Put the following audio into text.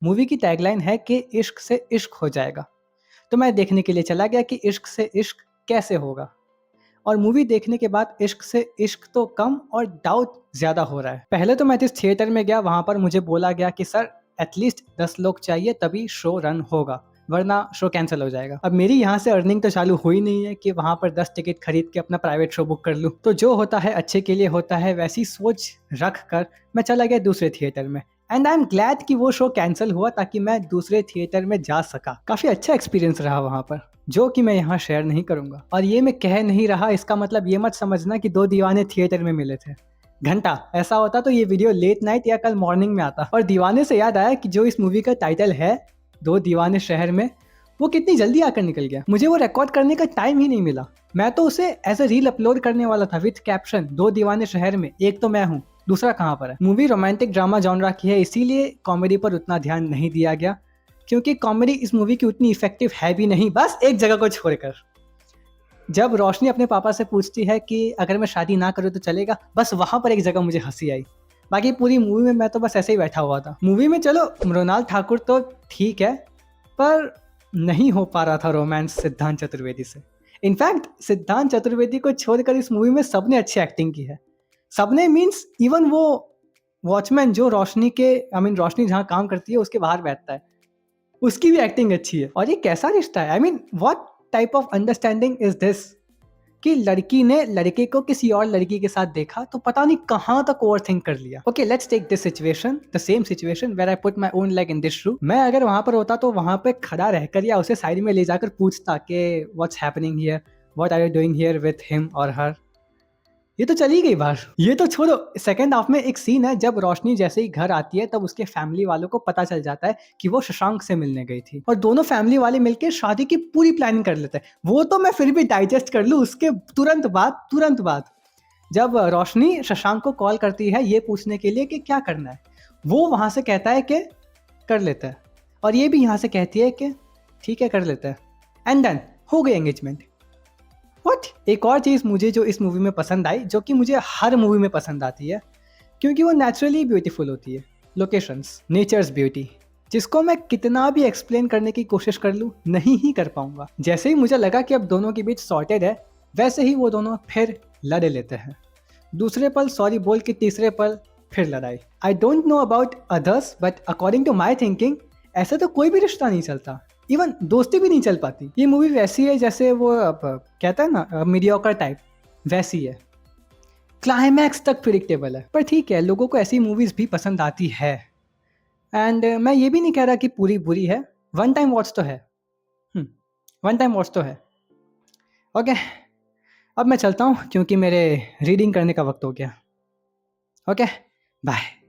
Movie की tagline है कि इश्क से इश्क हो जाएगा। तो मैं देखने के लिए चला गया कि इश्क से इश्क कैसे होगा। और मूवी देखने के बाद इश्क से इश्क तो कम और डाउट ज़्यादा हो रहा है। पहले तो मैं जिस थिएटर में गया वहाँ पर मुझे बोला गया कि सर एटलीस्ट 10 लोग चाहिए तभी शो रन होगा, वरना शो कैंसिल हो जाएगा। अब मेरी यहाँ से अर्निंग तो चालू हुई नहीं है कि वहाँ पर 10 टिकट खरीद के अपना प्राइवेट शो बुक कर लूँ। तो जो होता है अच्छे के लिए होता है, वैसी सोच रख कर मैं चला गया दूसरे थिएटर में। एंड आई एम ग्लैड कि वो शो कैंसिल हुआ ताकि मैं दूसरे थिएटर में जा सका। काफ़ी अच्छा एक्सपीरियंस रहा वहाँ पर, जो कि मैं यहाँ शेयर नहीं करूँगा। और ये मैं कह नहीं रहा, इसका मतलब ये मत समझना कि दो दीवाने थिएटर में मिले थे। घंटा ऐसा होता तो ये वीडियो लेट नाइट या कल मॉर्निंग में आता। और दीवाने से याद आया कि जो इस मूवी का टाइटल है दो दीवाने शहर में, वो कितनी जल्दी आकर निकल गया। मुझे वो रिकॉर्ड करने का टाइम ही नहीं मिला। मैं तो उसे एज अ रील अपलोड करने वाला था विद कैप्शन दो दीवाने शहर में, एक तो मैं हूँ, दूसरा कहाँ पर है। मूवी रोमांटिक ड्रामा जॉनरा की है, इसीलिए कॉमेडी पर उतना ध्यान नहीं दिया गया, क्योंकि कॉमेडी इस मूवी की उतनी इफेक्टिव है भी नहीं, बस एक जगह को छोड़कर। जब रोशनी अपने पापा से पूछती है कि अगर मैं शादी ना करूँ तो चलेगा, बस वहाँ पर एक जगह मुझे हंसी आई। बाकी पूरी मूवी में मैं तो बस ऐसे ही बैठा हुआ था। मूवी में चलो मृणाल ठाकुर तो ठीक है, पर नहीं हो पा रहा था रोमांस सिद्धांत चतुर्वेदी से। इनफैक्ट सिद्धांत चतुर्वेदी को छोड़कर इस मूवी में सबने अच्छी एक्टिंग की है। सबने मीन्स इवन वो वॉचमैन जो रोशनी के रोशनी जहाँ काम करती है उसके बाहर बैठता है, उसकी भी एक्टिंग अच्छी है। और ये कैसा रिश्ता है, what type of understanding is this कि लड़की ने लड़के को किसी और लड़की के साथ देखा तो पता नहीं कहां तक ओवर थिंक कर लिया। Okay let's take this situation, the same situation where I put my own leg in this shoe. मैं अगर वहां पर होता तो वहां पे खड़ा रहकर या उसे साइड में ले जाकर पूछता कि what's happening here, what are you doing here with him और हर। ये तो चली गई बाहर, ये तो छोड़ो। सेकंड हाफ में एक सीन है जब रोशनी जैसे ही घर आती है तब उसके फैमिली वालों को पता चल जाता है कि वो शशांक से मिलने गई थी, और दोनों फैमिली वाले मिलकर शादी की पूरी प्लानिंग कर लेते हैं। वो तो मैं फिर भी डाइजेस्ट कर लूँ, उसके तुरंत बाद जब रोशनी शशांक को कॉल करती है ये पूछने के लिए कि क्या करना है, वो वहां से कहता है कि कर लेता है, और ये भी यहाँ से कहती है कि ठीक है कर लेता है, एंड देन हो गई एंगेजमेंट। व्हाट। एक और चीज़ मुझे जो इस मूवी में पसंद आई, जो कि मुझे हर मूवी में पसंद आती है, क्योंकि वो नेचुरली ब्यूटीफुल होती है। लोकेशंस, नेचर्स ब्यूटी, जिसको मैं कितना भी एक्सप्लेन करने की कोशिश कर लूँ नहीं ही कर पाऊंगा। जैसे ही मुझे लगा कि अब दोनों के बीच सॉर्टेड है, वैसे ही वो दोनों फिर लड़ लेते हैं। दूसरे पल सॉरी बोल के तीसरे पल फिर लड़ाई। I don't know about others but according to my thinking ऐसे तो कोई भी रिश्ता नहीं चलता, इवन दोस्ती भी नहीं चल पाती। ये मूवी वैसी है जैसे वो कहता है ना मीडियोकर टाइप, वैसी है। क्लाइमैक्स तक प्रिडिक्टेबल है, पर ठीक है लोगों को ऐसी मूवीज भी पसंद आती है। एंड मैं ये भी नहीं कह रहा कि पूरी बुरी है, वन टाइम वॉच तो है। वन टाइम वॉच तो है। ओके अब मैं चलता हूँ क्योंकि मेरे रीडिंग करने का वक्त हो गया। Okay bye.